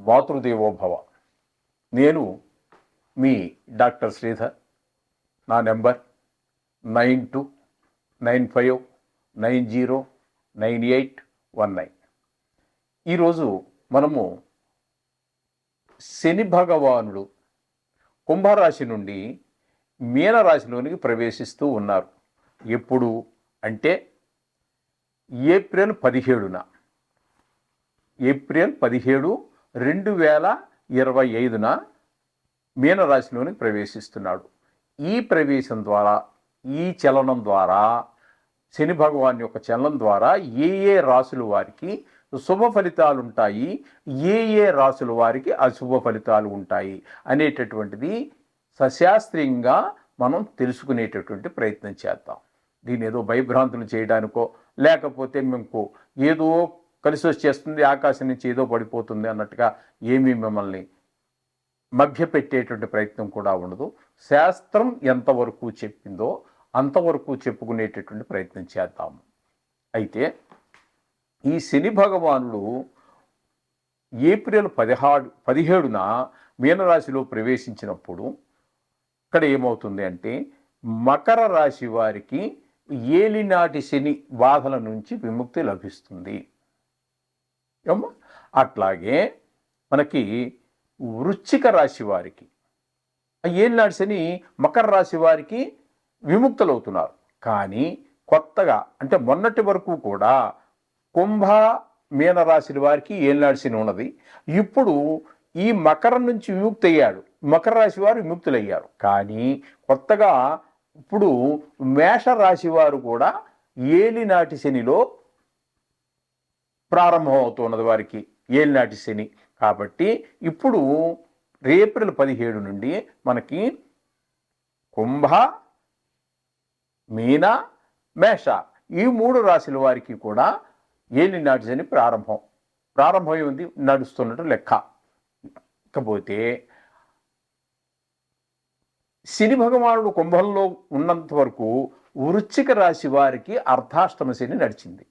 మాతృదేవోభవ. నేను మీ డాక్టర్ శ్రీధర్. నా నెంబర్ 9295909819. ఈరోజు మనము శని భగవానుడు కుంభరాశి నుండి మీనరాశిలోనికి ప్రవేశిస్తూ ఉన్నారు. ఎప్పుడు అంటే ఏప్రిల్ 17, 2025 మీనరాశిలోనికి ప్రవేశిస్తున్నాడు. ఈ ప్రవేశం ద్వారా, ఈ చలనం ద్వారా, శని భగవాన్ యొక్క చలనం ద్వారా ఏ రాశుల వారికి శుభ ఫలితాలు ఉంటాయి, ఏ రాశుల వారికి అశుభ ఫలితాలు ఉంటాయి అనేటటువంటిది సశాస్త్రీయంగా మనం తెలుసుకునేటటువంటి ప్రయత్నం చేద్దాం. దీని ఏదో భయభ్రాంతులు చేయడానికో, లేకపోతే మీకు ఏదో కలిసి వచ్చేస్తుంది, ఆకాశం నుంచి ఏదో పడిపోతుంది అన్నట్టుగా ఏమీ మిమ్మల్ని మభ్యపెట్టేటువంటి ప్రయత్నం కూడా ఉండదు. శాస్త్రం ఎంతవరకు చెప్పిందో అంతవరకు చెప్పుకునేటటువంటి ప్రయత్నం చేద్దాము. అయితే ఈ శని భగవానుడు ఏప్రిల్ 17న మీనరాశిలో ప్రవేశించినప్పుడు ఇక్కడ ఏమవుతుంది అంటే మకర రాశి వారికి ఏలినాటి శని బాధల నుంచి విముక్తి లభిస్తుంది. అట్లాగే మనకి వృశ్చిక రాశి వారికి ఏలినాటి శని మకర రాశి వారికి విముక్తులవుతున్నారు. కానీ కొత్తగా అంటే మొన్నటి వరకు కూడా కుంభ మీనరాశి వారికి ఏలినాటి శని ఉన్నది. ఇప్పుడు ఈ మకరం నుంచి విముక్తి అయ్యాడు, మకర రాశి వారు విముక్తులయ్యారు. కానీ కొత్తగా ఇప్పుడు మేషరాశి వారు కూడా ఏలినాటి శనిలో ప్రారంభమవుతున్నది వారికి ఏలినాటి శని. కాబట్టి ఇప్పుడు ఏప్రిల్ 17 నుండి మనకి కుంభ, మీన, మేష ఈ 3 రాశుల వారికి కూడా ఏలినాటి శని ప్రారంభమై ఉంది, నడుస్తున్నట్టు లెక్క. ఇకపోతే శని భగవానుడు కుంభంలో ఉన్నంత వరకు వృశ్చిక రాశి వారికి అర్ధాష్టమ శని నడిచింది.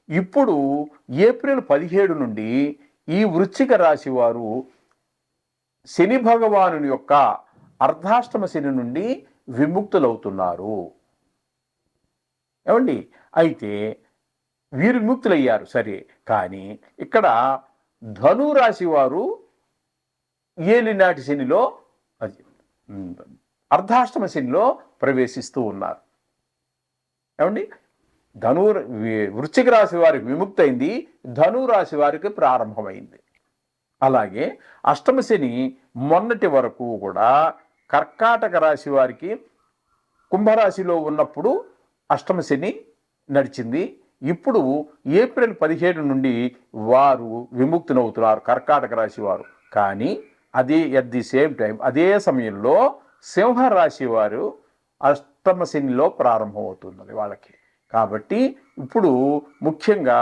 ఇప్పుడు ఏప్రిల్ 17 నుండి ఈ వృశ్చిక రాశి వారు శని భగవానుని యొక్క అర్ధాష్టమ శని నుండి విముక్తులవుతున్నారు. ఏమండి? అయితే వీరు విముక్తులయ్యారు సరే, కానీ ఇక్కడ ధనురాశి వారు ఏలినాటి శనిలో అర్ధాష్టమ శనిలో ప్రవేశిస్తూ ఉన్నారు. ఏమండి? వృశ్చిక రాశి వారికి విముక్తి అయింది, ధనురాశి వారికి ప్రారంభమైంది. అలాగే అష్టమ శని మొన్నటి వరకు కూడా కర్కాటక రాశి వారికి కుంభరాశిలో ఉన్నప్పుడు అష్టమ శని నడిచింది. ఇప్పుడు ఏప్రిల్ 17 నుండి వారు విముక్తులవుతున్నారు కర్కాటక రాశి వారు. కానీ అదే అట్ ది సేమ్ టైం అదే సమయంలో సింహరాశి వారు అష్టమ శనిలో ప్రారంభమవుతున్నది వాళ్ళకి. కాబట్టి ఇప్పుడు ముఖ్యంగా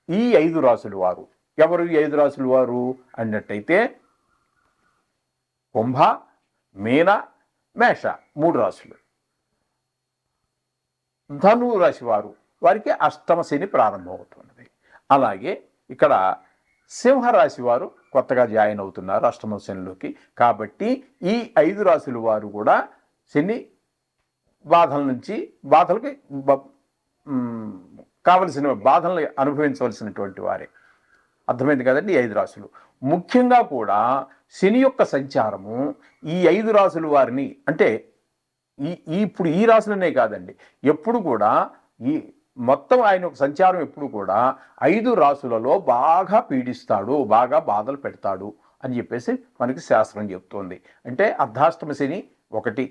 ఈ 5 రాశుల వారు ఎవరు? ఈ 5 రాశుల వారు అన్నట్టయితే కుంభ, మీన, మేష 3 రాశులు. ధను రాశి వారికి అష్టమ శని ప్రారంభమవుతున్నది. అలాగే ఇక్కడ సింహరాశి వారు కొత్తగా జాయిన్ అవుతున్నారు అష్టమ శనిలోకి. కాబట్టి ఈ 5 రాశుల వారు కూడా శని బాధలకి కావలసిన బాధల్ని అనుభవించవలసినటువంటి వారే. అర్థమైంది కదండి? ఈ 5 రాశులు ముఖ్యంగా కూడా శని యొక్క సంచారము ఈ 5 రాశుల వారిని అంటే ఇప్పుడు ఈ రాశులనే కాదండి, ఎప్పుడు కూడా ఈ మొత్తం ఆయన యొక్క సంచారం ఎప్పుడు కూడా 5 రాశులలో బాగా పీడిస్తాడు, బాగా బాధలు పెడతాడు అని చెప్పేసి మనకి శాస్త్రం చెప్తోంది. అంటే అర్ధాష్టమ శని 1,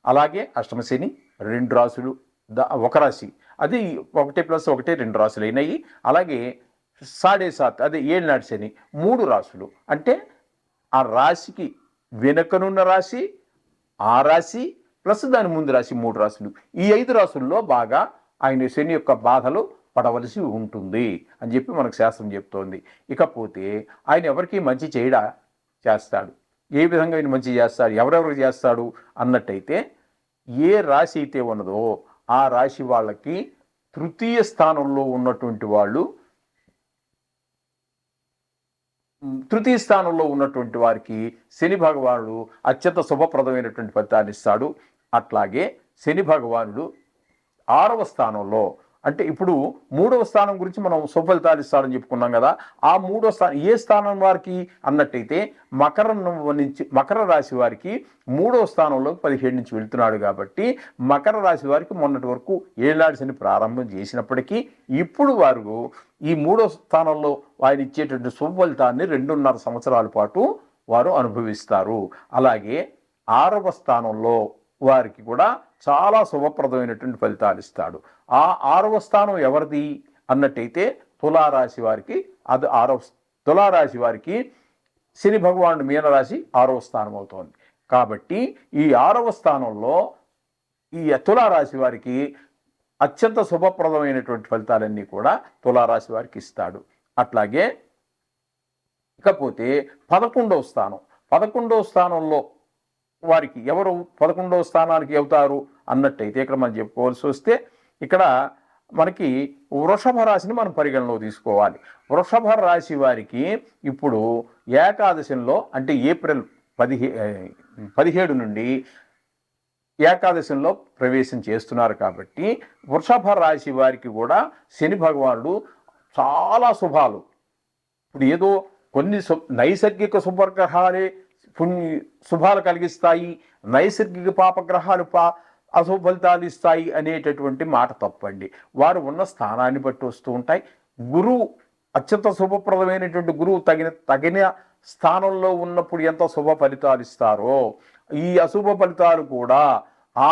అలాగే అష్టమ శని 2 రాశులు, 1 రాశి, అది 1 + 1 2 రాశులు అయినాయి. అలాగే 7.5 అది ఏలినాటి శని 3 రాశులు. అంటే ఆ రాశికి వెనుకనున్న రాశి, ఆ రాశి ప్లస్ దాని ముందు రాశి 3 రాశులు. ఈ 5 రాశుల్లో బాగా ఆయన శని యొక్క బాధలు పడవలసి ఉంటుంది అని చెప్పి మనకు శాస్త్రం చెప్తోంది. ఇకపోతే ఆయన ఎవరికి మంచి చేస్తాడు, ఏ విధంగా ఆయన మంచి చేస్తాడు, ఎవరెవరికి చేస్తాడు అన్నట్టయితే ఏ రాశి అయితే ఉన్నదో ఆ రాశి వాళ్ళకి తృతీయ స్థానంలో ఉన్నటువంటి వాళ్ళు తృతీయ స్థానంలో ఉన్నటువంటి వారికి శని భగవానుడు అత్యంత శుభప్రదమైనటువంటి ఫలితాన్ని ఇస్తాడు. అట్లాగే శని భగవానుడు 6వ స్థానంలో, అంటే ఇప్పుడు 3వ స్థానం గురించి మనం సుఫలితాలు ఇస్తాడని చెప్పుకున్నాం కదా, ఆ 3వ స్థానం ఏ స్థానం వారికి అన్నట్టయితే మకర రాశి వారికి 3వ స్థానంలో 17 నుంచి వెళ్తున్నాడు. కాబట్టి మకర రాశి వారికి మొన్నటి వరకు ఏళ్ళాడి శని ప్రారంభం చేసినప్పటికీ ఇప్పుడు వారు ఈ 3వ స్థానంలో ఆయన ఇచ్చేటువంటి శుభఫలితాన్ని 2.5 సంవత్సరాల పాటు వారు అనుభవిస్తారు. అలాగే 6వ స్థానంలో వారికి కూడా చాలా శుభప్రదమైనటువంటి ఫలితాలు ఇస్తాడు. ఆ 6వ స్థానం ఎవరిది అన్నట్టయితే తులారాశి వారికి, అది తులారాశి వారికి శని భగవానుడు మీనరాశి 6వ స్థానం అవుతోంది. కాబట్టి ఈ 6వ స్థానంలో ఈ తులారాశి వారికి అత్యంత శుభప్రదమైనటువంటి ఫలితాలన్నీ కూడా తులారాశి వారికి ఇస్తాడు. అట్లాగే ఇకపోతే 11వ స్థానం, 11వ స్థానంలో వారికి ఎవరు 11వ స్థానానికి అవుతారు అన్నట్టయితే ఇక్కడ మనం చెప్పుకోవాల్సి వస్తే ఇక్కడ మనకి వృషభ రాశిని మనం పరిగణలో తీసుకోవాలి. వృషభ రాశి వారికి ఇప్పుడు ఏకాదశంలో, అంటే ఏప్రిల్ 17 నుండి ఏకాదశంలో ప్రవేశం చేస్తున్నారు. కాబట్టి వృషభ రాశి వారికి కూడా శని భగవానుడు చాలా శుభాలు, ఇప్పుడు ఏదో కొన్ని నైసర్గిక శుభగ్రహాలే శుభాలు కలిగిస్తాయి, నైసర్గిక పాపగ్రహాలు అశుభ ఫలితాలు ఇస్తాయి అనేటటువంటి మాట తప్పండి. వారు ఉన్న స్థానాన్ని బట్టి వస్తూ ఉంటాయి. గురువు అత్యంత శుభప్రదమైనటువంటి గురువు తగిన స్థానంలో ఉన్నప్పుడు ఎంత శుభ ఫలితాలు ఇస్తారో, ఈ అశుభ ఫలితాలు కూడా ఆ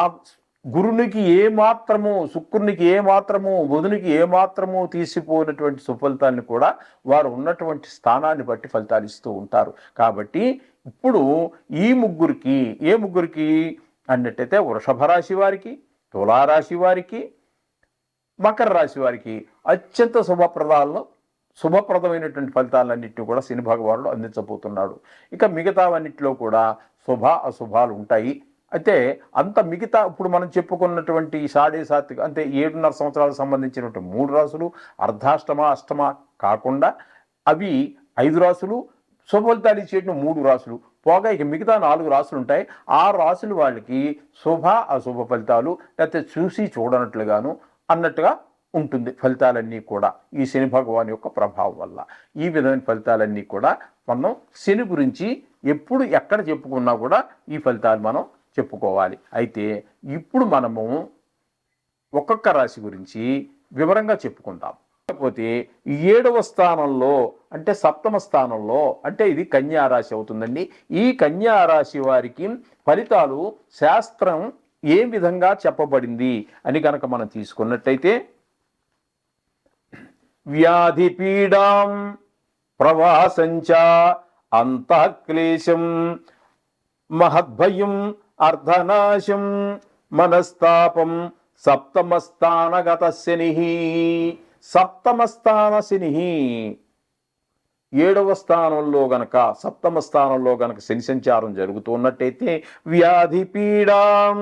గురునికి ఏమాత్రము, శుక్రునికి ఏమాత్రము, బుధునికి ఏమాత్రము తీసిపోయినటువంటి సుఫలితాన్ని కూడా వారు ఉన్నటువంటి స్థానాన్ని బట్టి ఫలితాలు ఇస్తూ ఉంటారు. కాబట్టి ఇప్పుడు ఈ ముగ్గురికి, ఏ ముగ్గురికి అన్నట్టయితే వృషభ రాశి వారికి, తులారాశి వారికి, మకర రాశి వారికి అత్యంత శుభప్రదమైనటువంటి ఫలితాలన్నింటినీ కూడా శని భగవానుడు అందించబోతున్నాడు. ఇక మిగతావన్నింటిలో కూడా శుభ అశుభాలు ఉంటాయి. అయితే అంత మిగతా ఇప్పుడు మనం చెప్పుకున్నటువంటి సాడేసాత్విక, అంటే 7.5 సంవత్సరాలకు సంబంధించినటువంటి 3 రాసులు, అర్ధాష్టమ అష్టమ కాకుండా అవి 5 రాసులు, శుభఫలితాలు ఇచ్చేట 3 రాసులు పోగా ఇక మిగతా 4 రాసులు ఉంటాయి. ఆ రాసులు వాళ్ళకి శుభ అశుభ ఫలితాలు, లేకపోతే చూసి చూడనట్లుగాను అన్నట్టుగా ఉంటుంది ఫలితాలన్నీ కూడా ఈ శని భగవాన్ యొక్క ప్రభావం వల్ల. ఈ విధమైన ఫలితాలన్నీ కూడా మనం శని గురించి ఎప్పుడు ఎక్కడ చెప్పుకున్నా కూడా ఈ ఫలితాలు మనం చెప్పుకోవాలి. అయితే ఇప్పుడు మనము ఒక్కొక్క రాశి గురించి వివరంగా చెప్పుకుందాం. కాకపోతే 7వ స్థానంలో, అంటే 7వ స్థానంలో, అంటే ఇది కన్యా రాశి అవుతుందండి. ఈ కన్యా రాశి వారికి ఫలితాలు శాస్త్రం ఏ విధంగా చెప్పబడింది అని కనుక మనం తీసుకున్నట్టయితే, వ్యాధి పీడాం ప్రవాసంచ అంతఃక్లేశం మహద్భయం అర్ధనాశం మనస్తాపం సప్తమస్థానగత శని. సప్తమస్థాన శని 7వ స్థానంలో గనక, 7వ స్థానంలో గనక శని సంచారం జరుగుతున్నట్టయితే వ్యాధి పీడాం,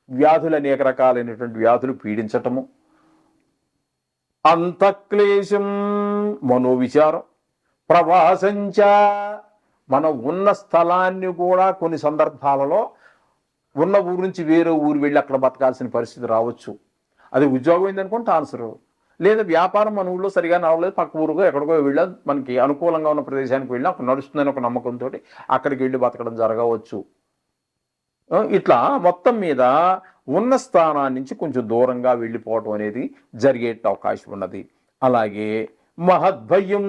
వ్యాధులు అనేక రకాలైనటువంటి వ్యాధులు పీడించటము, అంతఃక్లేశం మనోవిచారం, ప్రవాసంచ మనం ఉన్న స్థలాన్ని కూడా కొన్ని సందర్భాలలో ఉన్న ఊరు నుంచి వేరే ఊరు వెళ్ళి అక్కడ బతకాల్సిన పరిస్థితి రావచ్చు. అది ఉద్యోగం అయిందనుకోండి ట్రాన్స్ఫర్, లేదా వ్యాపారం మన ఊళ్ళో సరిగా నడవలేదు, పక్క ఊరుకో ఎక్కడికో వెళ్ళా, మనకి అనుకూలంగా ఉన్న ప్రదేశానికి వెళ్ళి అక్కడ నడుస్తుందని ఒక నమ్మకంతో అక్కడికి వెళ్ళి బతకడం జరగవచ్చు. ఇట్లా మొత్తం మీద ఉన్న స్థానాన్ని నుంచి కొంచెం దూరంగా వెళ్ళిపోవటం అనేది జరిగే అవకాశం ఉన్నది. అలాగే మహద్భయం,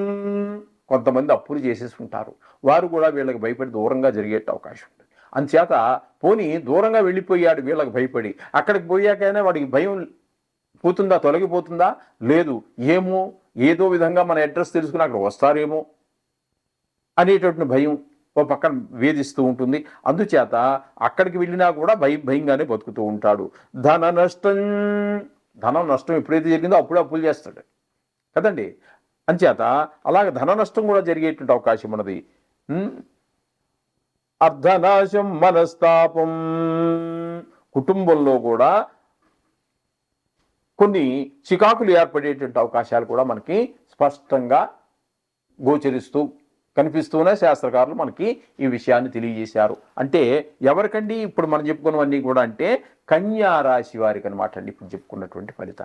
కొంతమంది అప్పులు చేసేసుకుంటారు, వారు కూడా వీళ్ళకి భయపడి దూరంగా జరిగే అవకాశం ఉంటుంది. అంచేత పోనీ దూరంగా వెళ్ళిపోయాడు వీళ్ళకి భయపడి, అక్కడికి పోయాకైనా వాడికి భయం పోతుందా, తొలగిపోతుందా? లేదు, ఏమో ఏదో విధంగా మన అడ్రస్ తెలుసుకుని అక్కడ వస్తారేమో అనేటటువంటి భయం ఓ పక్కన వేధిస్తూ ఉంటుంది. అందుచేత అక్కడికి వెళ్ళినా కూడా భయంగానే బతుకుతూ ఉంటాడు. ధనం నష్టం ఎప్పుడైతే జరిగిందో అప్పుడే అప్పులు చేస్తాడు కదండి. అంచేత అలాగే ధన నష్టం కూడా జరిగేటువంటి అవకాశం ఉన్నది. అర్ధనాశం మనస్తాపం, కుటుంబంలో కూడా కొన్ని చికాకులు ఏర్పడేటువంటి అవకాశాలు కూడా మనకి స్పష్టంగా గోచరిస్తూ కనిపిస్తూనే శాస్త్రకారులు మనకి ఈ విషయాన్ని తెలియజేశారు. అంటే ఎవరికండి ఇప్పుడు మనం చెప్పుకున్నవన్నీ కూడా అంటే కన్యా రాశి వారికి అనమాట అండి ఇప్పుడు చెప్పుకున్నటువంటి ఫలితాలు.